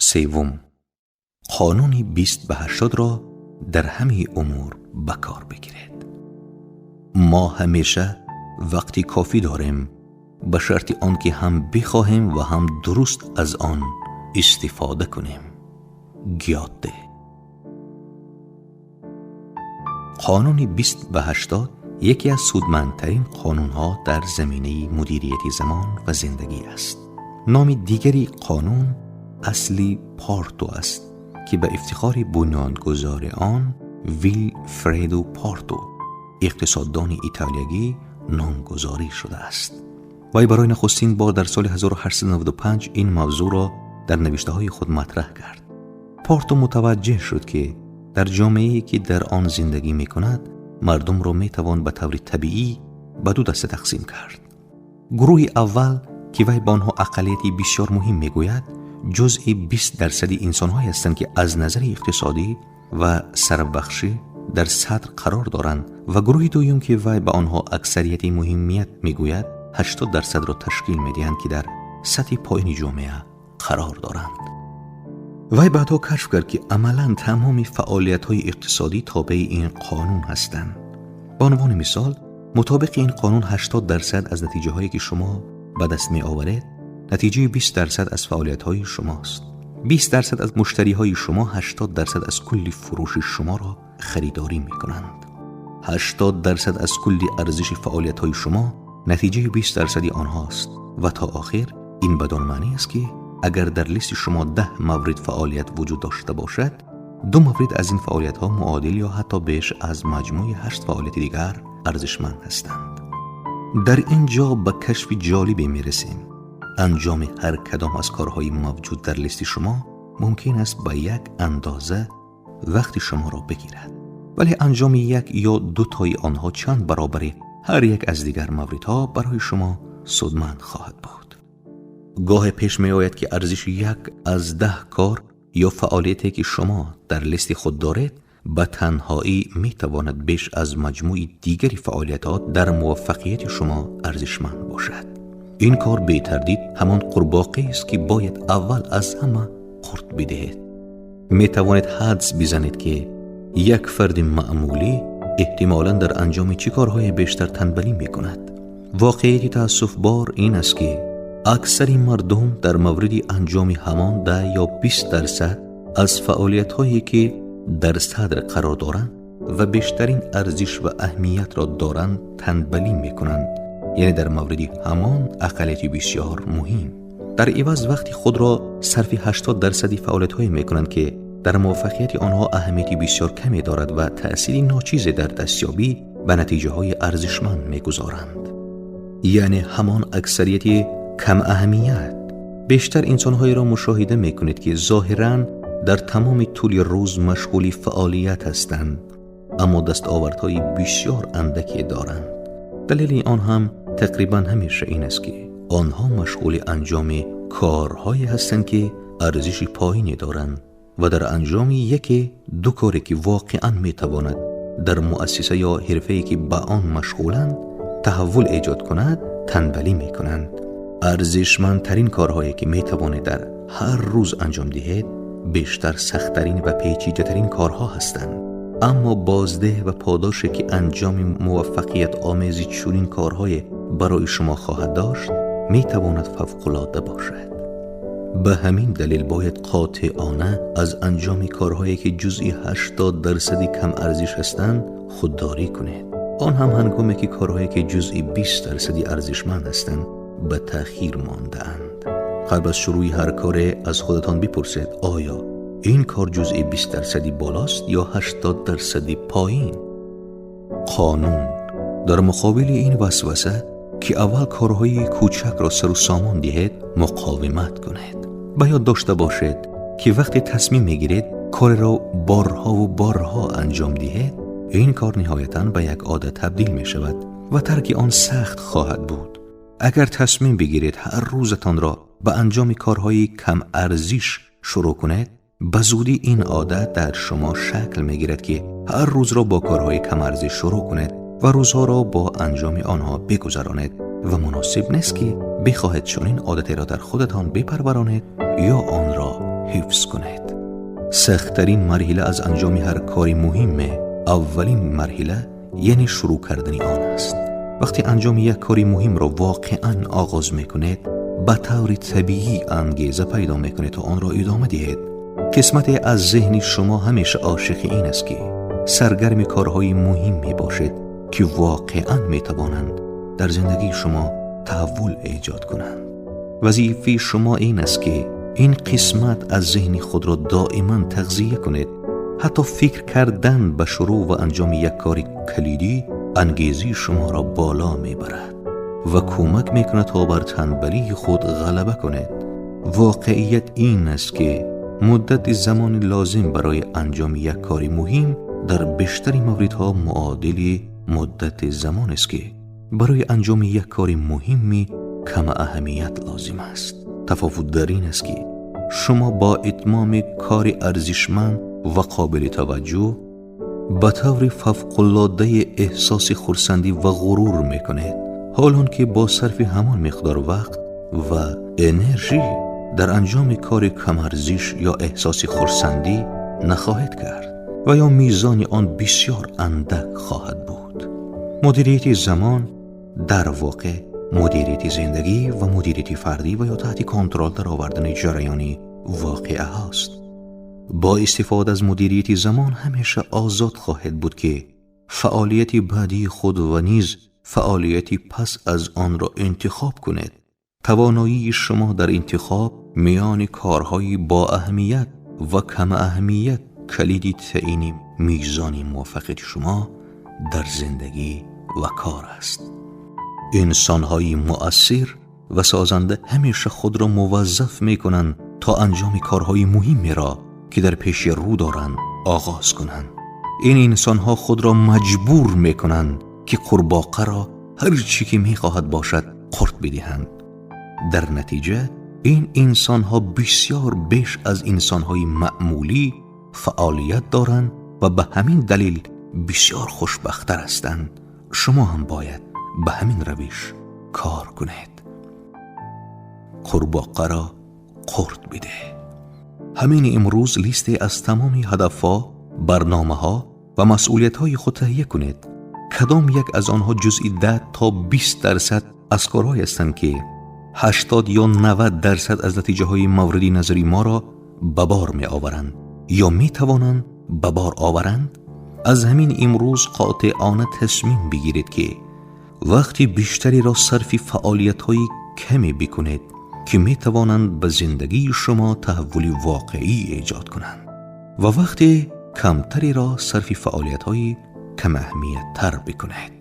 سوم، قانون 20/80 را در همه امور بکار بگیرید. ما همیشه وقتی کافی داریم، به شرط آنکه هم بخواهیم و هم درست از آن استفاده کنیم. گیاده. قانون 20/80 یکی از سودمندترین قانون‌ها در زمینه مدیریت زمان و زندگی است. نام دیگری قانون اصلی پارتو است که به افتخار بنیانگذار آن ویلفردو پارتو، اقتصاددان ایتالیایی، نامگذاری شده است. وی برای نخستین بار در سال 1895 این موضوع را در نوشته‌های خود مطرح کرد. پارتو متوجه شد که در جامعه‌ای که در آن زندگی می‌کند، مردم را می‌توان به طور طبیعی به دو دسته تقسیم کرد. گروه اول که وی به آنها اقلیتی بسیار مهم می‌گوید، جزء 20% انسان‌هایی هستند که از نظر اقتصادی و ثروت‌بخشی در صدر قرار دارند و گروه دوم که وی به آنها اکثریت مهمیت می‌گوید، 80% را تشکیل می‌دهند که در سطح پایین جامعه قرار دارند. وی بعدها کشف کرد که عملاً تمام فعالیت‌های اقتصادی تابع این قانون هستند. به عنوان مثال، مطابق این قانون 80% از نتیجه‌هایی که شما به دست می‌آورید، نتیجه 20% از فعالیت‌های شماست. 20% از مشتری‌های شما 80% از کل فروش شما را خریداری می‌کنند. 80% از کل ارزش فعالیت‌های شما نتیجه 20% آنهاست و تا آخر این بدان معنی است که اگر در لیست شما 10 مورد فعالیت وجود داشته باشد، 2 مورد از این فعالیت‌ها معادل یا حتی بیش از مجموع 8 فعالیت دیگر ارزشمند هستند. در اینجا به کشف جالبی می‌رسیم. انجام هر کدام از کارهای موجود در لیست شما ممکن است به یک اندازه وقت شما را بگیرد، ولی انجام یک یا 2 تای آنها چند برابر هر یک از دیگر موردها برای شما سودمند خواهد بود. گاه پیش می آید که ارزش یک از 10 کار یا فعالیتی که شما در لیست خود دارید به تنهایی می تواند بیش از مجموع دیگری فعالیت‌ها در موفقیت شما ارزشمند باشد. این کار بی تردید همان قورباغه‌ای است که باید اول از همه قورت بدهید. می توانید حدس بزنید که یک فرد معمولی احتمالاً در انجام چه کارهای بیشتر تنبلی می کند. واقعیت تأسف بار این است که اکثر مردم در مورد انجام همان 10 یا 20% از فعالیت‌هایی که در صدر قرار دارند و بیشترین ارزش و اهمیت را دارند تنبلی می کنند، یعنی در مورد همان اقلیتی بسیار مهم. در عوض وقتی خود را صرف 80% فعالیت‌هایی می کنند که در موفقیت آنها اهمیتی بسیار کمی دارد و تأثیری ناچیزی در دستیابی به نتیجه‌های ارزشمند می‌گذارند. یعنی همان اکثریت کم اهمیت. بیشتر انسان‌هایی را مشاهده می‌کنید که ظاهراً در تمام طول روز مشغول فعالیت هستند، اما دستاوردهای بسیار اندکی دارند. دلیل آن هم تقریباً همیشه این است که آنها مشغول انجام کارهایی هستند که ارزش پایینی دارند و در انجام یکی 2 کاری که واقعاً میتواند در مؤسسه یا حرفه‌ای که به آن مشغولند تحول ایجاد کند تنبلی میکنند. ارزشمندترین کارهایی که میتوانید در هر روز انجام دهید بیشتر سخت‌ترین و پیچیده‌ترین کارها هستند، اما بازده و پاداشی که انجام موفقیت آمیز چنین کارهای برای شما خواهد داشت میتواند فوق‌العاده باشد. به همین دلیل باید قاطعانه از انجام کارهایی که جزئی 80% کم ارزش هستند خودداری کنید. آن هم هنگامی که کارهایی که جزئی 20% ارزشمند هستند به تأخیر مانده‌اند. قبل از شروع هر کاری از خودتان بپرسید آیا این کار جزئی 20% بالاست یا 80% پایین؟ قانون در مقابل این وسوسه که اول کارهای کوچک را سر و سامان دهید مقاومت کنید. به یاد داشته باشید که وقتی تصمیم میگیرید کار را بارها و بارها انجام دهید، این کار نهایتاً به یک عادت تبدیل می شود و ترک آن سخت خواهد بود. اگر تصمیم بگیرید هر روزتان را به انجام کارهای کم ارزش شروع کنید، به زودی این عادت در شما شکل می گیرد که هر روز را با کارهای کم ارزش شروع کنید و روزها را با انجام آنها بگذرانید و مناسب نیست که بخواهید چنین عادتی را در خودتان بپرورانید یا آن را حفظ کنید. سخت‌ترین مرحله از انجام هر کاری مهم، اولین مرحله یعنی شروع کردن آن است. وقتی انجام یک کاری مهم را واقعاً آغاز میکنید، به طور طبیعی انگیزه پیدا میکنید تا آن را ادامه دهید. قسمتی از ذهن شما همیشه عاشق این است که سرگرم کارهای مهمی باشد که واقعاً میتوانند در زندگی شما تحول ایجاد کنند. وظیفه شما این است که این قسمت از ذهن خود را دائما تغذیه کنید. حتی فکر کردن به شروع و انجام یک کار کلیدی انگیزه شما را بالا میبرد و کمک میکند تا بر تنبلی خود غلبه کنید. واقعیت این است که مدت زمان لازم برای انجام یک کار مهم در بیشتر موردها معادل مدت زمان است که برای انجام یک کار مهمی کم اهمیت لازم است. تفاوت در این است که شما با اتمام کار ارزشمند و قابل توجه به طور فوق‌العاده احساس خرسندی و غرور میکنید، حالان که با صرف همان مقدار وقت و انرژی در انجام کار کم ارزش یا احساس خرسندی نخواهید کرد و یا میزان آن بسیار اندک خواهد بود. مدیریت زمان در واقع مدیریت زندگی و مدیریت فردی و یا تحت کنترل در آوردن جریان واقعه هاست. با استفاده از مدیریت زمان همیشه آزاد خواهد بود که فعالیت بعدی خود و نیز فعالیتی پس از آن را انتخاب کنید. توانایی شما در انتخاب میان کارهای با اهمیت و کم اهمیت کلید تعیین میزان موفقیت شما در زندگی و کار است. انسان‌های مؤثر و سازنده همیشه خود را موظف می‌کنند تا انجام کارهای مهمی را که در پیش رو دارند آغاز کنند. این انسان‌ها خود را مجبور می‌کنند که قورباغه را هر چی که می‌خواهد باشد قورت بدهند. در نتیجه این انسان‌ها بسیار بیش از انسان‌های معمولی فعالیت دارند و به همین دلیل بسیار خوشبخت‌تر هستند. شما هم باید به همین روش کار کنید. قورباغه را قورت بده. همین امروز لیستی از تمام هدفها، برنامه‌ها و مسئولیت‌های خود تهیه کنید. کدام یک از آنها جزئی 10 تا 20% از کارهایی هستند که 80 یا 90% از نتیجه‌های مورد نظری ما را به بار می‌آورند یا می‌توانند به بار آورند. از همین امروز قاطعانه تصمیم بگیرید که وقتی بیشتری را صرف فعالیت‌های کمی بکنید که می‌توانند به زندگی شما تحول واقعی ایجاد کنند و وقتی کمتری را صرف فعالیت‌های کم اهمیت تر بکنید.